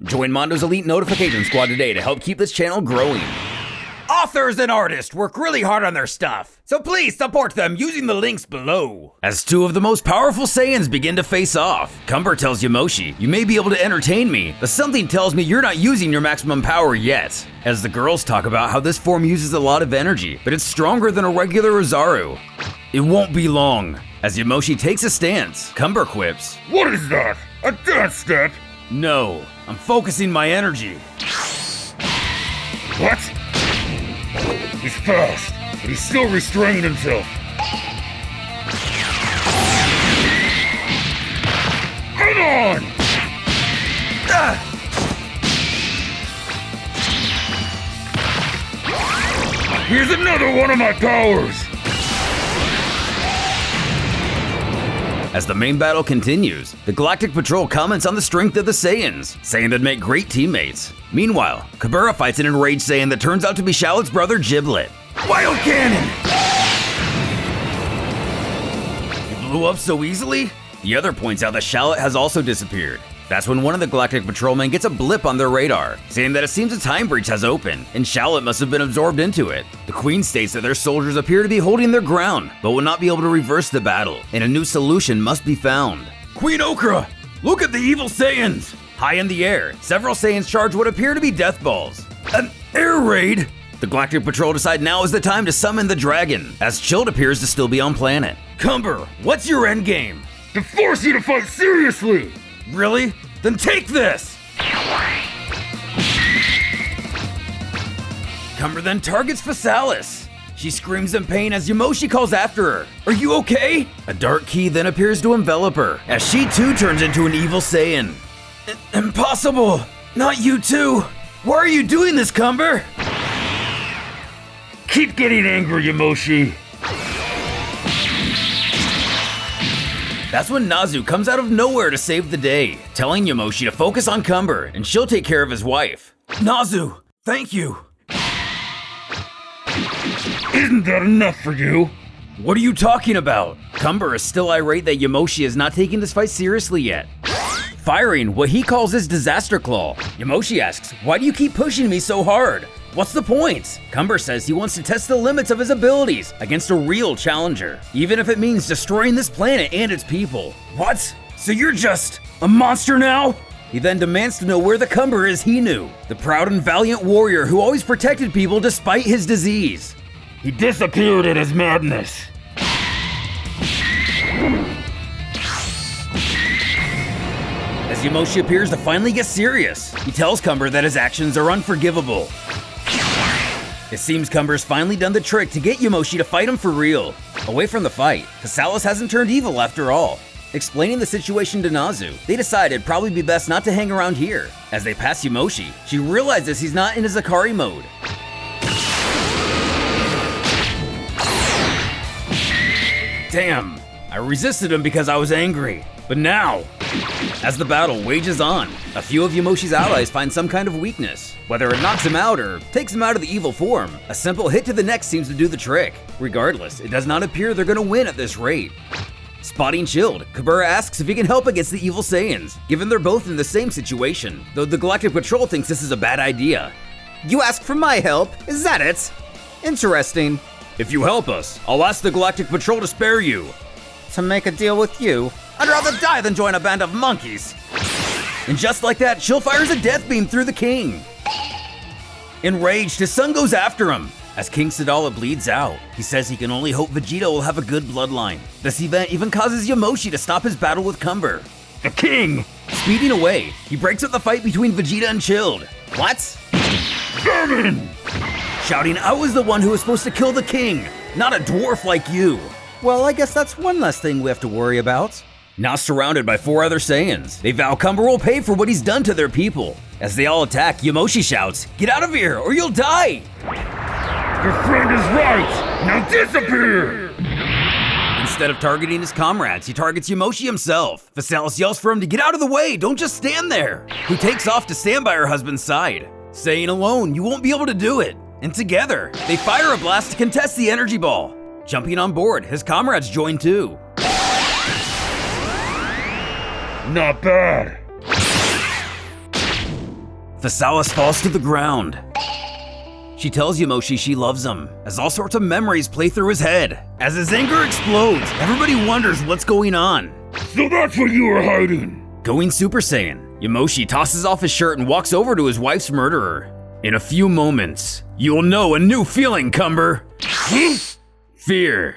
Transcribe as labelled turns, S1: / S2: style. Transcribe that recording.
S1: Join Mondo's Elite Notification Squad today to help keep this channel growing. Authors and artists work really hard on their stuff, so please support them using the links below. As two of the most powerful Saiyans begin to face off, Cumber tells Yamoshi, "You may be able to entertain me, but something tells me you're not using your maximum power yet." As the girls talk about how this form uses a lot of energy, but it's stronger than a regular Ozaru. It won't be long. As Yamoshi takes a stance, Cumber quips,
S2: "What is that? A dance step?"
S1: "No, I'm focusing my energy."
S2: "What? He's fast, but he's still restraining himself." "Come on!" Ah! "Here's another one of my powers!"
S1: As the main battle continues, the Galactic Patrol comments on the strength of the Saiyans, saying they'd make great teammates. Meanwhile, Kabura fights an enraged Saiyan that turns out to be Shallot's brother Giblet. Wild Cannon! You blew up so easily? The other points out that Shallot has also disappeared. That's when one of the Galactic Patrolmen gets a blip on their radar, saying that it seems a time breach has opened, and Shallot must have been absorbed into it. The Queen states that their soldiers appear to be holding their ground, but will not be able to reverse the battle, and a new solution must be found. Queen Okra! Look at the evil Saiyans! High in the air, several Saiyans charge what appear to be death balls. An air raid? The Galactic Patrol decide now is the time to summon the dragon, as Chilled appears to still be on planet. Cumber, what's your endgame?
S2: "To force you to fight seriously!"
S1: Really? Then take this! Cumber then targets Physalis. She screams in pain as Yamoshi calls after her. Are you okay? A dark key then appears to envelop her, as she too turns into an evil Saiyan. Impossible! Not you too! Why are you doing this, Cumber?
S2: "Keep getting angry, Yamoshi."
S1: That's when Nazu comes out of nowhere to save the day, telling Yamoshi to focus on Cumber and she'll take care of his wife. Nazu, thank you.
S2: "Isn't that enough for you?"
S1: What are you talking about? Cumber is still irate that Yamoshi is not taking this fight seriously yet, firing what he calls his disaster claw. Yamoshi asks, "Why do you keep pushing me so hard? What's the point?" Cumber says he wants to test the limits of his abilities against a real challenger, even if it means destroying this planet and its people. What? So you're just a monster now? He then demands to know where the Cumber is he knew, the proud and valiant warrior who always protected people despite his disease.
S2: "He disappeared in his madness."
S1: As Yamoshi appears to finally get serious, he tells Cumber that his actions are unforgivable. It seems Cumber's finally done the trick to get Yamoshi to fight him for real. Away from the fight, Physalis hasn't turned evil after all. Explaining the situation to Nazu, they decide it'd probably be best not to hang around here. As they pass Yamoshi, she realizes he's not in his Akari mode. Damn, I resisted him because I was angry. But now, as the battle wages on, a few of Yamoshi's allies find some kind of weakness. Whether it knocks him out or takes him out of the evil form, a simple hit to the neck seems to do the trick. Regardless, it does not appear they're gonna win at this rate. Spotting Chilled, Kabura asks if he can help against the evil Saiyans, given they're both in the same situation, though the Galactic Patrol thinks this is a bad idea. You ask for my help? Is that it? Interesting. If you help us, I'll ask the Galactic Patrol to spare you. To make a deal with you? I'd rather die than join a band of monkeys. And just like that, Chill fires a death beam through the king. Enraged, his son goes after him. As King Sadala bleeds out, he says he can only hope Vegeta will have a good bloodline. This event even causes Yamoshi to stop his battle with Cumber.
S2: "The king!"
S1: Speeding away, he breaks up the fight between Vegeta and Chilled. What?
S2: "Vermin!"
S1: Shouting, "I was the one who was supposed to kill the king, not a dwarf like you." Well, I guess that's one less thing we have to worry about. Now surrounded by 4 other Saiyans, they vow Cumber will pay for what he's done to their people. As they all attack, Yamoshi shouts, "Get out of here or you'll die!"
S2: "Your friend is right! Now disappear!"
S1: Instead of targeting his comrades, he targets Yamoshi himself. Physalis yells for him to get out of the way, don't just stand there! Who takes off to stand by her husband's side, saying alone, you won't be able to do it. And together, they fire a blast to contest the energy ball. Jumping on board, his comrades join too.
S2: Not bad.
S1: Fesliyan falls to the ground. She tells Yamoshi she loves him, as all sorts of memories play through his head. As his anger explodes, everybody wonders what's going on.
S2: So that's what you were hiding.
S1: Going Super Saiyan, Yamoshi tosses off his shirt and walks over to his wife's murderer. In a few moments, you'll know a new feeling, Cumber. Fear.